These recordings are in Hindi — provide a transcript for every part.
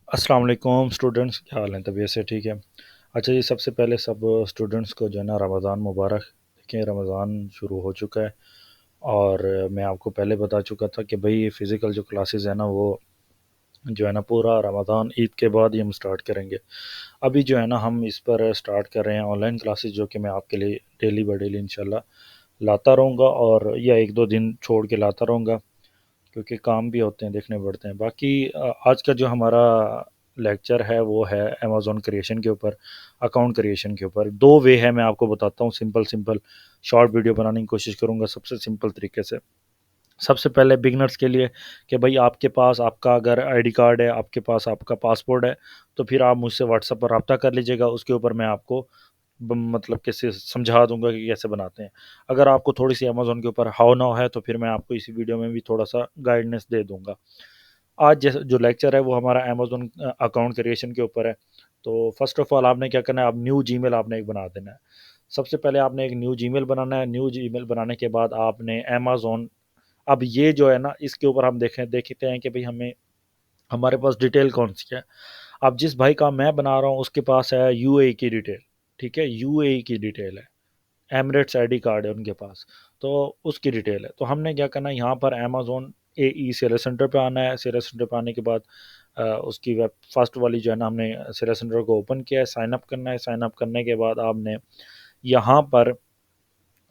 अस्सलाम वालेकुम स्टूडेंट्स, क्या हाल है? तबीयत से ठीक है? अच्छा जी, सबसे पहले सब स्टूडेंट्स को जो है ना रमज़ान मुबारक। देखिए, रमज़ान शुरू हो चुका है और मैं आपको पहले बता चुका था कि भाई फ़िज़िकल जो क्लासेस है ना वो जो है ना पूरा रमज़ान ईद के बाद ही हम स्टार्ट करेंगे। अभी जो है ना हम इस पर स्टार्ट कर रहे हैं ऑनलाइन क्लासेस, जो कि मैं आपके लिए डेली बाय डेली इंशाल्लाह लाता रहूँगा और या 1-2 दिन छोड़ के लाता रहूँगा, क्योंकि काम भी होते हैं, देखने पड़ते हैं। बाकी आज का जो हमारा लेक्चर है वो है अमेज़न क्रिएशन के ऊपर, अकाउंट क्रिएशन के ऊपर। 2 वे है, मैं आपको बताता हूँ। सिंपल शॉर्ट वीडियो बनाने की कोशिश करूँगा सबसे सिंपल तरीके से। सबसे पहले बिगिनर्स के लिए कि भाई आपके पास आपका अगर आईडी कार्ड है, आपके पास आपका पासपोर्ट है, तो फिर आप मुझसे व्हाट्सएप पर रब्ता कर लीजिएगा। उसके ऊपर मैं आपको मतलब कैसे समझा दूंगा कि कैसे बनाते हैं। अगर आपको थोड़ी सी अमेजोन के ऊपर हाउ नाउ है, तो फिर मैं आपको इसी वीडियो में भी थोड़ा सा गाइडेंस दे दूंगा। आज जैसे जो लेक्चर है वो हमारा अमेजोन अकाउंट क्रिएशन के ऊपर है। तो फर्स्ट ऑफ ऑल आपने क्या करना है, आप न्यू जीमेल आपने एक बना देना है। सबसे पहले आपने एक न्यू जीमेल बनाना है। न्यू जीमेल बनाने के बाद आपने अमेजोन, अब ये जो है ना इसके ऊपर हम देखते हैं कि भाई हमें हमारे पास डिटेल कौन सी है। अब जिस भाई का मैं बना रहा हूँ उसके पास है यूएई की डिटेल। ठीक है, यूएई की डिटेल है, एमरेट्स आईडी कार्ड है उनके पास, तो उसकी डिटेल है। तो हमने क्या करना है, यहाँ पर अमेजोन ए सेलर सेंटर पे आना है। सेलर सेंटर पे आने के बाद उसकी वेब फर्स्ट वाली जो है ना, हमने सेलर सेंटर को ओपन किया है, साइन अप करना है। साइन अप करने के बाद आपने यहाँ पर,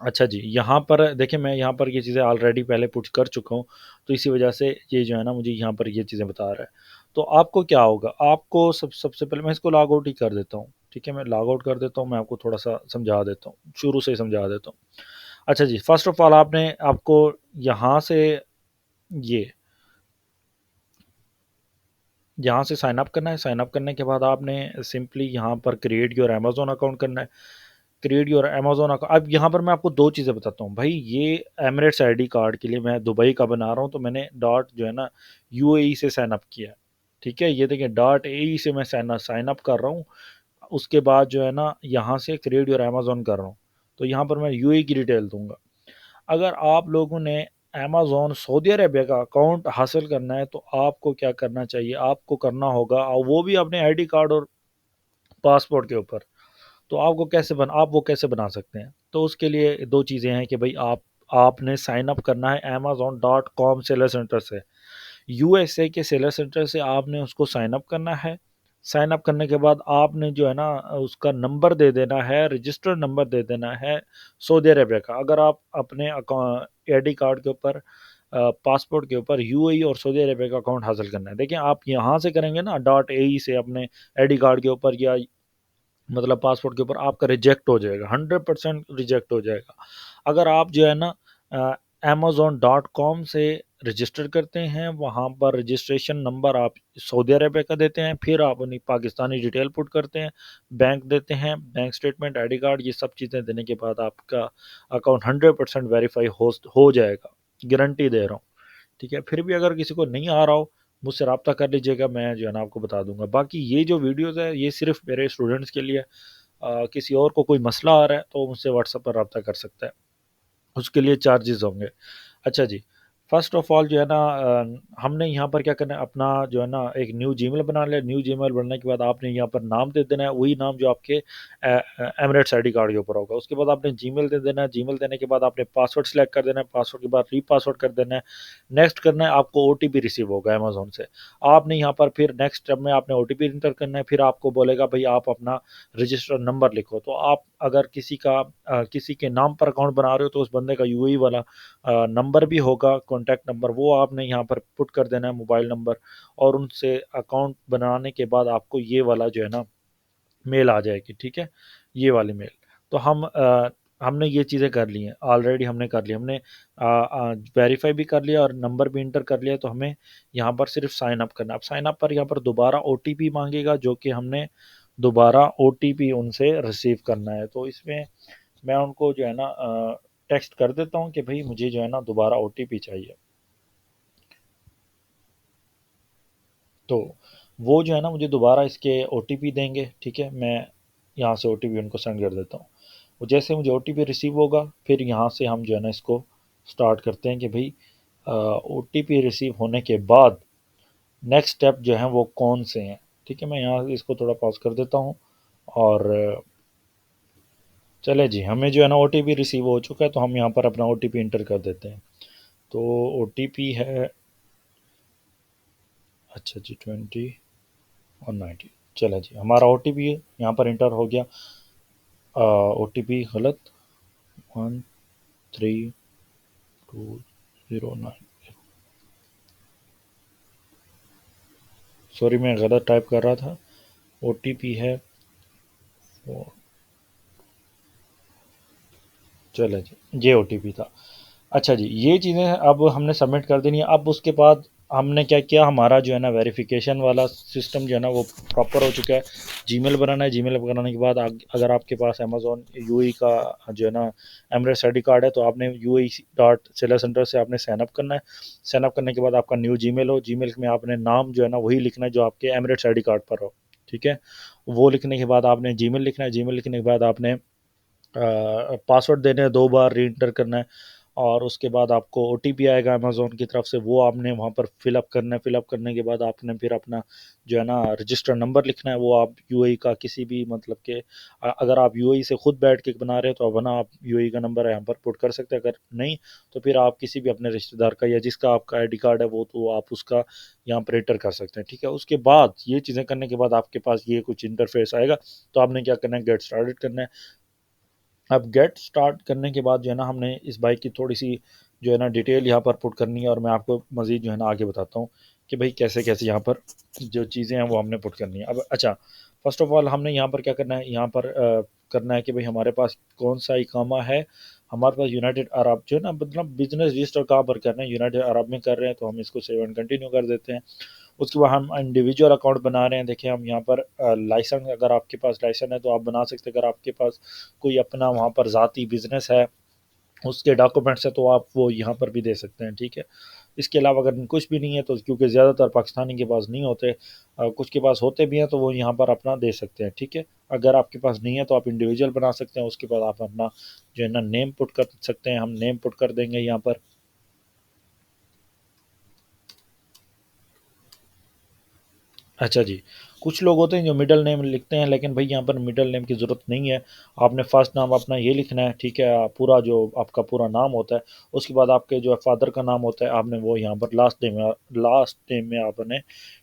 अच्छा जी, यहाँ पर देखिए, मैं यहाँ पर ये चीज़ें ऑलरेडी पहले पुट कर चुका हूँ, तो इसी वजह से ये जो है ना मुझे यहाँ पर ये चीज़ें बता रहा है। तो आपको क्या होगा, आपको सबसे पहले मैं इसको लॉग आउट ही कर देता हूँ। ठीक है, मैं लॉग आउट कर देता हूँ, मैं आपको थोड़ा सा समझा देता हूँ, शुरू से ही समझा देता हूँ। अच्छा जी, फर्स्ट ऑफ ऑल आपने आपको यहाँ से ये यहाँ से साइन अप करना है। साइन अप करने के बाद आपने सिंपली यहाँ पर क्रिएट योर अमेजोन अकाउंट करना है। क्रिएट योर अमेजोन अकाउंट, अब यहाँ पर मैं आपको दो चीज़ें बताता हूँ भाई। ये एमिरेट्स आईडी कार्ड के लिए मैं दुबई का बना रहा हूँ, तो मैंने डॉट जो है ना यूएई से साइन अप किया है। ठीक है, ये देखिए डॉट एई से मैं साइन अप कर रहा हूँ। उसके बाद जो है ना यहाँ से क्रिएट योर अमेजोन कर रहा हूँ, तो यहाँ पर मैं यूएई की डिटेल दूंगा। अगर आप लोगों ने अमेजोन सऊदी अरेबिया का अकाउंट हासिल करना है, तो आपको क्या करना चाहिए, आपको करना होगा, और वो भी अपने आईडी कार्ड और पासपोर्ट के ऊपर। तो आप वो कैसे बना सकते हैं, तो उसके लिए दो चीज़ें हैं कि भाई आपने साइन अप करना है amazon.com सेलर सेंटर से। यूएसए के सेलर सेंटर से आपने उसको साइन अप करना है। साइन अप करने के बाद आपने जो है ना उसका नंबर दे देना है, रजिस्टर्ड नंबर दे देना है सऊदी अरेबिया का। अगर आप अपने आईडी कार्ड के ऊपर, पासपोर्ट के ऊपर यूएई और सऊदी अरेबिया का अकाउंट हासिल करना है। देखिए, आप यहाँ से करेंगे ना डॉट एई से अपने आईडी कार्ड के ऊपर या मतलब पासपोर्ट के ऊपर, आपका रिजेक्ट हो जाएगा, 100% रिजेक्ट हो जाएगा। अगर आप जो है ना amazon.com से रजिस्टर करते हैं, वहाँ पर रजिस्ट्रेशन नंबर आप सऊदी अरेबिया का देते हैं, फिर आप अपनी पाकिस्तानी डिटेल पुट करते हैं, बैंक देते हैं, बैंक स्टेटमेंट, आईडी कार्ड, ये सब चीज़ें देने के बाद आपका अकाउंट 100% वेरीफाई हो जाएगा, गारंटी दे रहा हूँ। ठीक है, फिर भी अगर किसी को नहीं आ रहा हो, मुझसे रब्ता कर लीजिएगा, मैं जो है ना आपको बता दूंगा। बाकी ये जो वीडियोज़ है ये सिर्फ मेरे स्टूडेंट्स के लिए है। किसी और को कोई मसला आ रहा है तो मुझसे व्हाट्सएप पर रब्ता कर सकता है, उसके लिए चार्जेस होंगे। अच्छा जी, फर्स्ट ऑफ ऑल जो है ना हमने यहाँ पर क्या करना है, अपना जो है ना एक न्यू जीमेल बना लिया। न्यू जीमेल बनने के बाद आपने यहाँ पर नाम दे देना है, वही नाम जो आपके एमरेट्स आईडी कार्ड के ऊपर होगा। उसके बाद आपने जीमेल दे देना है। जीमेल देने के बाद आपने पासवर्ड सेलेक्ट कर देना है। पासवर्ड के बाद रीपासवर्ड कर देना है। नेक्स्ट करना है, आपको ओटीपी रिसीव होगा अमेजोन से। आपने यहाँ पर फिर नेक्स्ट स्टेप में आपने ओटीपी इंटर करना है। फिर आपको बोलेगा भाई आप अपना रजिस्टर नंबर लिखो। तो आप अगर किसी के नाम पर अकाउंट बना रहे हो, तो उस बंदे का यूएई वाला नंबर भी होगा, कॉन्टैक्ट नंबर, वो आपने यहाँ पर पुट कर देना है, मोबाइल नंबर। और उनसे अकाउंट बनाने के बाद आपको ये वाला जो है ना मेल आ जाएगी। ठीक है, ये वाली मेल। तो हमने ये चीज़ें कर ली हैं ऑलरेडी, हमने कर लिया, हमने वेरीफाई भी कर लिया और नंबर भी इंटर कर लिया। तो हमें यहाँ पर सिर्फ साइन अप करना है। अब साइन अप पर यहाँ पर दोबारा ओटीपी मांगेगा, जो कि हमने दोबारा ओटीपी उनसे रिसीव करना है। तो इसमें मैं उनको जो है ना टेक्स्ट कर देता हूँ कि भाई मुझे जो है ना दोबारा ओटीपी चाहिए। तो वो जो है ना मुझे दोबारा इसके ओटीपी देंगे। ठीक है, मैं यहाँ से ओटीपी उनको सेंड कर देता हूँ। वो जैसे मुझे ओटीपी रिसीव होगा, फिर यहाँ से हम जो है ना इसको स्टार्ट करते हैं कि भाई ओटीपी रिसीव होने के बाद नेक्स्ट स्टेप जो है वो कौन से हैं। ठीक है, मैं यहाँ इसको थोड़ा पॉज कर देता हूँ। और चले जी, हमें जो है ना ओटीपी रिसीव हो चुका है, तो हम यहाँ पर अपना ओटीपी इंटर कर देते हैं। तो ओटीपी है, अच्छा जी, 20 और 90। चले जी, हमारा ओटीपी यहाँ पर इंटर हो गया। ओटीपी गलत, 132009। सॉरी, मैं गलत टाइप कर रहा था। ओटीपी है 4। चले जी, ये ओटीपी था। अच्छा जी, ये चीज़ें अब हमने सबमिट कर देनी है। अब उसके बाद हमने क्या किया, हमारा जो है ना वेरिफिकेशन वाला सिस्टम जो है ना वो प्रॉपर हो चुका है। जीमेल बनाना है, जीमेल बनाने के बाद अगर आपके पास अमेजोन यूएई का जो है ना एमरेट्स आईडी कार्ड है, तो आपने UAE.seller से आपने साइनअप करना है। साइनअप करने के बाद आपका न्यू जीमेल हो, जीमेल में आपने नाम जो है ना वही लिखना है जो आपके एमरेट्स आईडी कार्ड पर हो। ठीक है, वो लिखने के बाद आपने जीमेल लिखना है। जीमेल लिखने के बाद आपने पासवर्ड देने हैं, 2 बार री इंटर करना है। और उसके बाद आपको ओटीपी आएगा अमेजोन की तरफ से, वो आपने वहाँ पर फिलअप करना है। फिलअप करने के बाद आपने फिर अपना जो है ना रजिस्टर नंबर लिखना है। वो आप यूएई का किसी भी मतलब के अगर आप यूएई से खुद बैठ के बना रहे हो तो अपना आप यूएई का नंबर यहाँ पर पुट कर सकते हैं। अगर नहीं तो फिर आप किसी भी अपने रिश्तेदार का या जिसका आपका आईडी कार्ड है वो, तो आप उसका यहाँ पर एंटर कर सकते हैं। ठीक है, उसके बाद ये चीज़ें करने के बाद आपके पास ये कुछ इंटरफेस आएगा। तो आपने क्या करना है, गेट स्टार्टेड करना है। अब गेट स्टार्ट करने के बाद जो है ना हमने इस बाइक की थोड़ी सी जो है ना डिटेल यहाँ पर पुट करनी है, और मैं आपको मज़ीद जो है ना आगे बताता हूँ कि भाई कैसे कैसे यहाँ पर जो चीज़ें हैं वो हमने पुट करनी है। अब अच्छा, फर्स्ट ऑफ ऑल हमने यहाँ पर क्या करना है, यहाँ पर करना है कि भाई हमारे पास कौन सा इकामा है। हमारे पास यूनाइटेड अरब जो है ना, मतलब बिजनेस रजिस्टर कहाँ पर करना है, यूनाइटेड अरब में कर रहे हैं तो हम इसको सेव एंड कंटिन्यू कर देते हैं। उसके बाद हम इंडिविजुअल अकाउंट बना रहे हैं। देखिए, हम यहाँ पर लाइसेंस, अगर आपके पास लाइसेंस है तो आप बना सकते हैं। अगर आपके पास कोई अपना वहाँ पर ज़ाती बिजनेस है, उसके डॉक्यूमेंट्स है, तो आप वो यहाँ पर भी दे सकते हैं। ठीक है, इसके अलावा अगर कुछ भी नहीं है तो, क्योंकि ज़्यादातर पाकिस्तानी के पास नहीं होते, कुछ के पास होते भी हैं तो वो यहाँ पर अपना दे सकते हैं। ठीक है, अगर आपके पास नहीं है तो आप इंडिविजुअल बना सकते हैं। उसके बाद आप अपना जो है ना नेम पुट कर सकते हैं। हम नेम पुट कर देंगे यहाँ पर। अच्छा जी, कुछ लोग होते हैं जो मिडल नेम लिखते हैं, लेकिन भाई यहाँ पर मिडल नेम की ज़रूरत नहीं है। आपने फर्स्ट नाम अपना ये लिखना है। ठीक है, पूरा जो आपका पूरा नाम होता है, उसके बाद आपके जो फादर का नाम होता है आपने वो यहाँ पर लास्ट नेम में आपने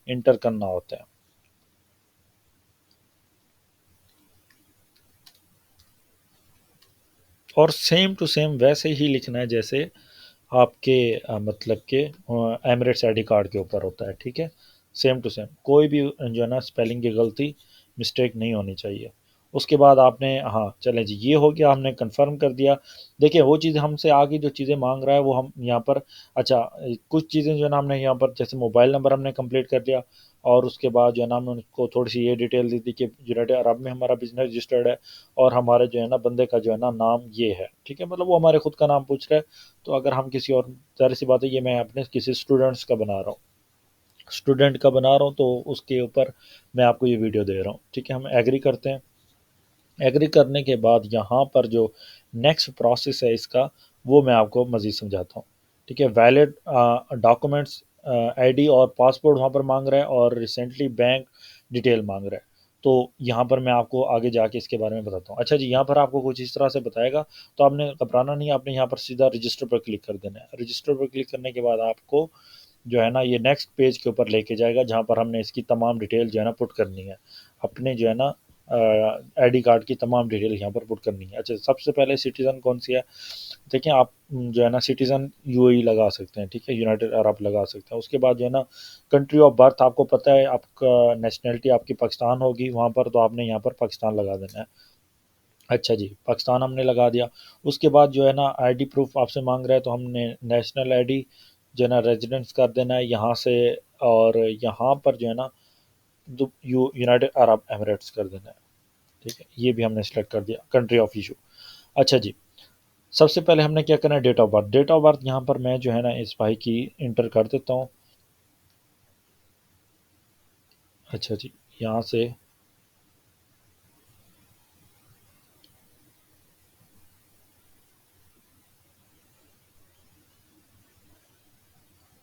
इंटर करना होता है। और सेम टू सेम वैसे ही लिखना है जैसे आपके मतलब के एमिरेट्स आईडी कार्ड के ऊपर होता है। ठीक है, सेम टू सेम, कोई भी जो है ना स्पेलिंग की गलती, मिस्टेक नहीं होनी चाहिए। उसके बाद आपने, हाँ चलें जी, ये हो गया, हमने कंफर्म कर दिया। देखिए, वो चीज़ हमसे आगे जो चीज़ें मांग रहा है वो हम यहाँ पर, अच्छा, कुछ चीज़ें जो है ना हमने यहाँ पर, जैसे मोबाइल नंबर हमने कंप्लीट कर लिया। और उसके बाद जो है ना हमने उनको थोड़ी सी ये डिटेल दी थी कि यूनाइटेड अरब में हमारा बिजनेस रजिस्टर्ड है, और हमारे जो है ना बंदे का जो है ना नाम ये है। ठीक है, मतलब वो हमारे खुद का नाम पूछ रहा है। तो अगर हम किसी और, ज़ाहिर सी बात है, ये मैं अपने किसी स्टूडेंट्स का बना रहा हूँ, स्टूडेंट का बना रहा हूँ, तो उसके ऊपर मैं आपको ये वीडियो दे रहा हूँ। ठीक है, हम एग्री करते हैं। एग्री करने के बाद यहाँ पर जो नेक्स्ट प्रोसेस है इसका, वो मैं आपको मज़ीद समझाता हूँ। ठीक है, वैलिड डॉक्यूमेंट्स, आईडी और पासपोर्ट वहाँ पर मांग रहा है, और रिसेंटली बैंक डिटेल मांग रहा है। तो यहाँ पर मैं आपको आगे जाके इसके बारे में बताता हूँ। अच्छा जी, यहाँ पर आपको कुछ इस तरह से बताएगा, तो आपने घबराना नहीं, आपने यहाँ पर सीधा रजिस्टर पर क्लिक कर देना है। रजिस्टर पर क्लिक करने के बाद आपको जो है ना ये नेक्स्ट पेज के ऊपर लेके जाएगा, जहाँ पर हमने इसकी तमाम डिटेल जो है ना पुट करनी है। अपने जो है ना आईडी कार्ड की तमाम डिटेल यहाँ पर पुट करनी है। अच्छा, सबसे पहले सिटीज़न कौन सी है, देखिए आप जो है ना सिटीज़न यूएई लगा सकते हैं। ठीक है, यूनाइटेड अरब लगा सकते हैं। उसके बाद जो है ना कंट्री ऑफ बर्थ, आपको पता है आपका नेशनलिटी आपकी पाकिस्तान होगी वहाँ पर, तो आपने यहाँ पर पाकिस्तान लगा देना है। अच्छा जी, पाकिस्तान हमने लगा दिया। उसके बाद जो है ना आईडी प्रूफ आपसे मांग रहा है, तो हमने नेशनल आईडी जो है ना रेजिडेंस कर देना है यहाँ से। और यहाँ पर जो है ना यूनाइटेड अरब एमिरेट्स कर देना है। ठीक है, ये भी हमने सेलेक्ट कर दिया, कंट्री ऑफ इशू। अच्छा जी, सबसे पहले हमने क्या करना है, date of birth. Date of birth यहाँ पर मैं जो है ना इस भाई की इंटर कर देता हूँ। अच्छा जी, यहाँ से,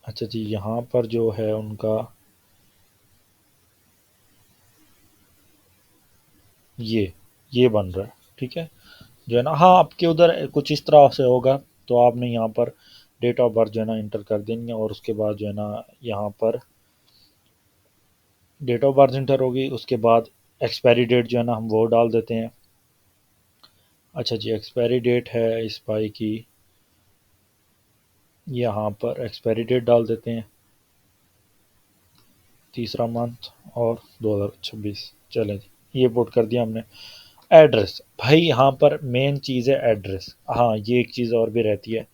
अच्छा जी, यहाँ पर जो है उनका ये ये बन रहा है, ठीक है। जो है ना, हाँ, आपके उधर कुछ इस तरह से होगा। तो आपने यहाँ पर डेट ऑफ बर्थ जो है ना इंटर कर देंगे, और उसके बाद जो है ना यहाँ पर डेट ऑफ बर्थ इंटर होगी, उसके बाद एक्सपायरी डेट जो है ना हम वो डाल देते हैं। अच्छा जी, एक्सपायरी डेट है इस भाई की, यहाँ पर एक्सपायरी डेट डाल देते हैं, तीसरा मंथ और 2026। चलें जी, ये पुट कर दिया हमने। एड्रेस भाई, यहाँ पर मेन चीज़ है एड्रेस। हाँ, ये एक चीज़ और भी रहती है,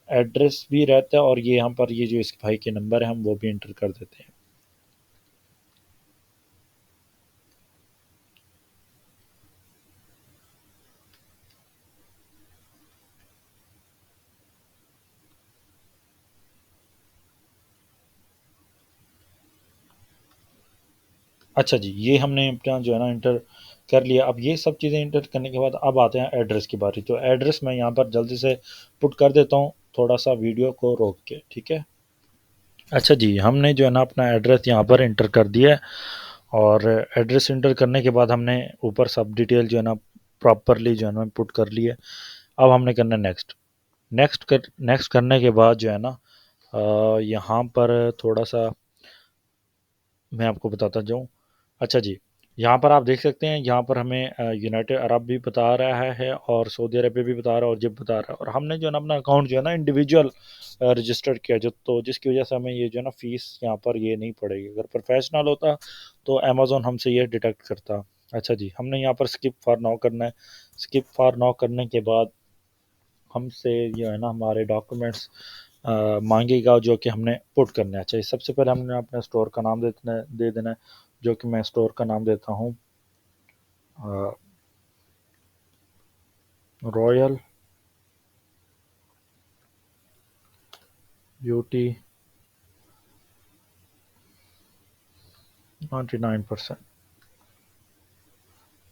एड्रेस भी रहता है, और ये यहाँ पर ये जो इस भाई के नंबर है हम वो भी इंटर कर देते हैं। अच्छा जी, ये हमने अपना जो है ना इंटर कर लिया। अब ये सब चीज़ें इंटर करने के बाद अब आते हैं एड्रेस की बारी। तो एड्रेस मैं यहाँ पर जल्दी से पुट कर देता हूँ, थोड़ा सा वीडियो को रोक के, ठीक है। अच्छा जी, हमने जो है ना अपना एड्रेस यहाँ पर इंटर कर दिया है, और एड्रेस इंटर करने के बाद हमने ऊपर सब डिटेल जो है ना प्रॉपरली जो है ना पुट कर ली है। अब हमने करना है नेक्स्ट। नेक्स्ट करने के बाद जो है ना यहाँ पर थोड़ा सा मैं आपको बताता जाऊँ। अच्छा जी, यहाँ पर आप देख सकते हैं, यहाँ पर हमें यूनाइटेड अरब भी बता रहा है, और सऊदी अरेबिया भी बता रहा है, और जिप बता रहा है। और हमने जो है ना अपना अकाउंट जो है ना इंडिविजुअल रजिस्टर्ड किया, जो तो जिसकी वजह से हमें ये जो है ना फीस यहाँ पर ये नहीं पड़ेगी। अगर प्रोफेशनल होता तो अमेजोन हमसे ये डिटेक्ट करता। अच्छा जी, हमने यहाँ पर स्किप फॉर नाउ करना है। स्किप फॉर नाउ करने के बाद हमसे जो है ना हमारे डॉक्यूमेंट्स मांगेगा, जो कि हमने पुट करने हैं। अच्छा, सबसे पहले हमने अपने स्टोर का नाम दे देना है, जो कि मैं स्टोर का नाम देता हूँ रॉयल ब्यूटी 99%।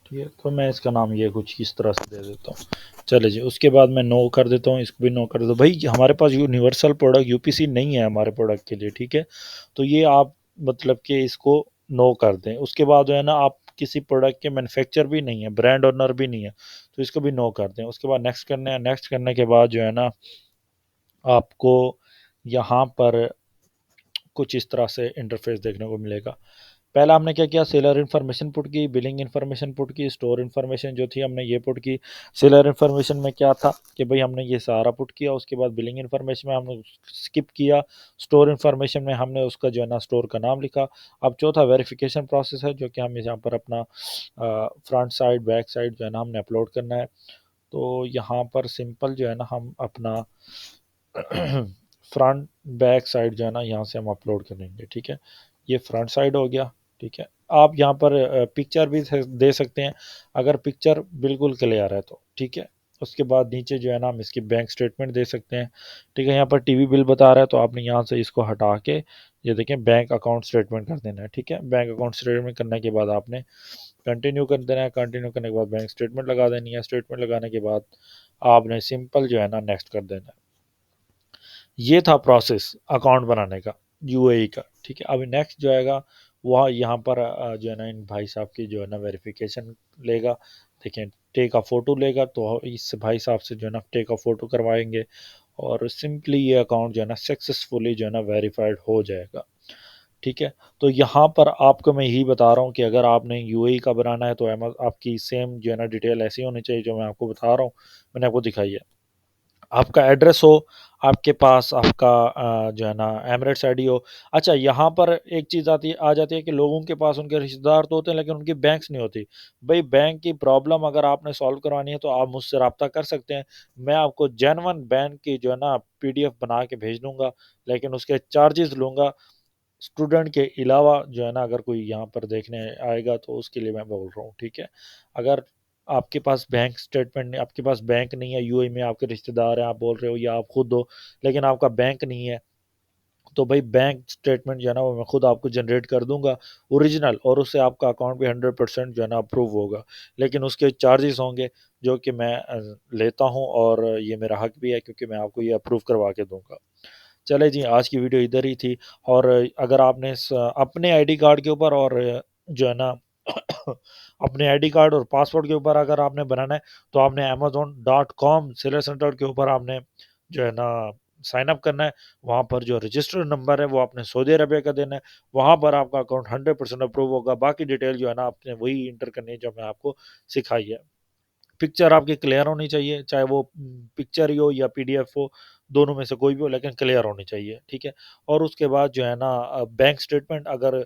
ठीक है, तो मैं इसका नाम ये कुछ इस तरह से दे देता हूँ। चले जी, उसके बाद मैं नो कर देता हूँ, इसको भी नो कर देता हूँ। भाई, हमारे पास यूनिवर्सल प्रोडक्ट यूपीसी नहीं है हमारे प्रोडक्ट के लिए, ठीक है। तो ये आप मतलब कि इसको नो कर दें। उसके बाद जो है ना, आप किसी प्रोडक्ट के मैन्युफैक्चर भी नहीं है, ब्रांड ओनर भी नहीं है, तो इसको भी नो कर दें। उसके बाद नेक्स्ट करना है। नेक्स्ट करने के बाद जो है ना आपको यहाँ पर कुछ इस तरह से इंटरफेस देखने को मिलेगा। पहला हमने क्या किया, सेलर इन्फॉर्मेशन पुट की, बिलिंग इन्फॉर्मेशन पुट की, स्टोर इन्फॉर्मेशन जो थी हमने ये पुट की। सेलर इन्फॉर्मेशन में क्या था कि भाई हमने ये सारा पुट किया। उसके बाद बिलिंग इन्फॉर्मेशन में हमने स्किप किया। स्टोर इन्फॉर्मेशन में हमने उसका जो है ना स्टोर का नाम लिखा। अब चौथा वेरिफिकेशन प्रोसेस है, जो कि हम यहाँ पर अपना फ्रंट साइड बैक साइड जो है ना हमने अपलोड करना है। तो यहाँ पर सिंपल जो है ना हम अपना फ्रंट बैक साइड जो है ना यहाँ से हम अपलोड करेंगे, ठीक है। ये फ्रंट साइड हो गया, ठीक है। आप यहाँ पर पिक्चर भी दे सकते हैं, अगर पिक्चर बिल्कुल क्लियर है तो, ठीक है। उसके बाद नीचे जो है ना हम इसकी बैंक स्टेटमेंट दे सकते हैं, ठीक है। यहाँ पर टीवी बिल बता रहा है, तो आपने यहाँ से इसको हटा के ये देखें बैंक अकाउंट स्टेटमेंट कर देना है, ठीक है। बैंक अकाउंट स्टेटमेंट करने के बाद आपने कंटिन्यू कर देना है। कंटिन्यू करने के बाद बैंक स्टेटमेंट लगा देनी है। स्टेटमेंट लगाने के बाद आपने सिंपल जो है ना नेक्स्ट कर देना है। ये था प्रोसेस अकाउंट बनाने का, यूएई का, ठीक है। अभी नेक्स्ट जो आएगा वह यहाँ पर जो है ना इन भाई साहब की जो है ना वेरिफिकेशन लेगा। देखें, टेक अ फोटो लेगा, तो इस भाई साहब से जो है ना टेक अ फोटो करवाएंगे, और सिंपली ये अकाउंट जो है ना सक्सेसफुली जो है ना वेरीफाइड हो जाएगा, ठीक है। तो यहाँ पर आपको मैं यही बता रहा हूँ कि अगर आपने यूएई का बनाना है तो आपकी सेम जो है ना डिटेल ऐसी होनी चाहिए जो मैं आपको बता रहा हूँ, मैंने आपको दिखाई है। आपका एड्रेस हो, आपके पास आपका जो है ना एमिरेट्स आईडी हो। अच्छा, यहाँ पर एक चीज़ आ जाती है कि लोगों के पास उनके रिश्तेदार तो होते हैं, लेकिन उनकी बैंक्स नहीं होती। भाई, बैंक की प्रॉब्लम अगर आपने सॉल्व करवानी है तो आप मुझसे रब्ता कर सकते हैं। मैं आपको जेन्युइन बैंक की जो है ना पीडीएफ बना के भेज दूंगा, लेकिन उसके चार्जेस लूँगा। स्टूडेंट के अलावा जो है ना, अगर कोई यहाँ पर देखने आएगा तो उसके लिए मैं बोल रहा हूँ, ठीक है। अगर आपके पास बैंक स्टेटमेंट नहीं, आपके पास बैंक नहीं है, यूएई में आपके रिश्तेदार हैं, आप बोल रहे हो, या आप खुद हो, लेकिन आपका बैंक नहीं है, तो भाई बैंक स्टेटमेंट जो है ना वो मैं खुद आपको जनरेट कर दूंगा ओरिजिनल, और उससे आपका अकाउंट भी 100% जो है ना अप्रूव होगा। लेकिन उसके चार्जेस होंगे, जो कि मैं लेता हूँ, और ये मेरा हक भी है, क्योंकि मैं आपको ये अप्रूव करवा के दूंगा। चले जी, आज की वीडियो इधर ही थी। और अगर आपने अपने आईडी कार्ड के ऊपर और जो है ना अपने आईडी कार्ड और पासवर्ड के ऊपर अगर आपने बनाना है तो आपने amazon.com सेलर सेंटर के ऊपर आपने जो है ना साइन अप करना है। वहाँ पर जो रजिस्टर नंबर है वो आपने सऊदी अरबिया का देना है। वहाँ पर आपका अकाउंट 100% अप्रूव होगा। बाकी डिटेल जो है ना आपने वही इंटर करनी है जो मैं आपको सिखाई है। पिक्चर आपकी क्लियर होनी चाहिए, चाहे वो पिक्चर ही हो या पीडीएफ हो, दोनों में से कोई भी हो, लेकिन क्लियर होनी चाहिए, ठीक है। और उसके बाद जो है ना बैंक स्टेटमेंट, अगर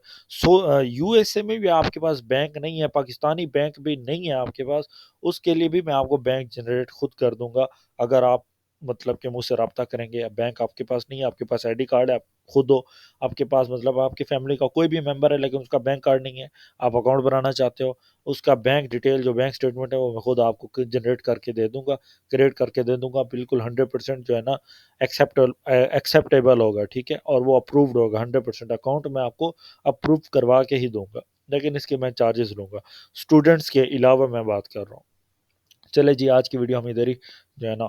यूएसए में भी आपके पास बैंक नहीं है, पाकिस्तानी बैंक भी नहीं है आपके पास, उसके लिए भी मैं आपको बैंक जनरेट खुद कर दूंगा। अगर आप मतलब कि मुझसे रब्ता करेंगे, बैंक आपके पास नहीं है, आपके पास आईडी कार्ड है, आप खुद हो, आपके पास मतलब आपकी फैमिली का कोई भी मेंबर है लेकिन उसका बैंक कार्ड नहीं है, आप अकाउंट बनाना चाहते हो, उसका बैंक डिटेल जो बैंक स्टेटमेंट है वो मैं खुद आपको जनरेट करके दे दूंगा, क्रिएट करके दे दूंगा। बिल्कुल 100% जो है ना एक्सेप्टेबल होगा, ठीक है, और वो अप्रूव्ड होगा 100%। अकाउंट मैं आपको अप्रूव करवा के ही दूंगा, लेकिन इसके मैं चार्जेस लूंगा। स्टूडेंट्स के अलावा मैं बात कर रहा हूँ। चले जी, आज की वीडियो हम इधर ही जो है ना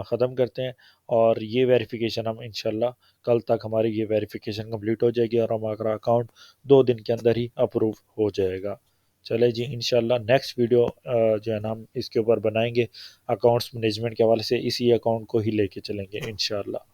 ख़त्म करते हैं। और ये वेरिफिकेशन हम इंशाल्लाह कल तक हमारी ये वेरिफिकेशन कंप्लीट हो जाएगी और हमारा अकाउंट 2 दिन के अंदर ही अप्रूव हो जाएगा। चले जी, इंशाल्लाह नेक्स्ट वीडियो जो है ना हम इसके ऊपर बनाएंगे, अकाउंट्स मैनेजमेंट के हवाले से, इसी अकाउंट को ही लेके चलेंगे इंशाल्लाह।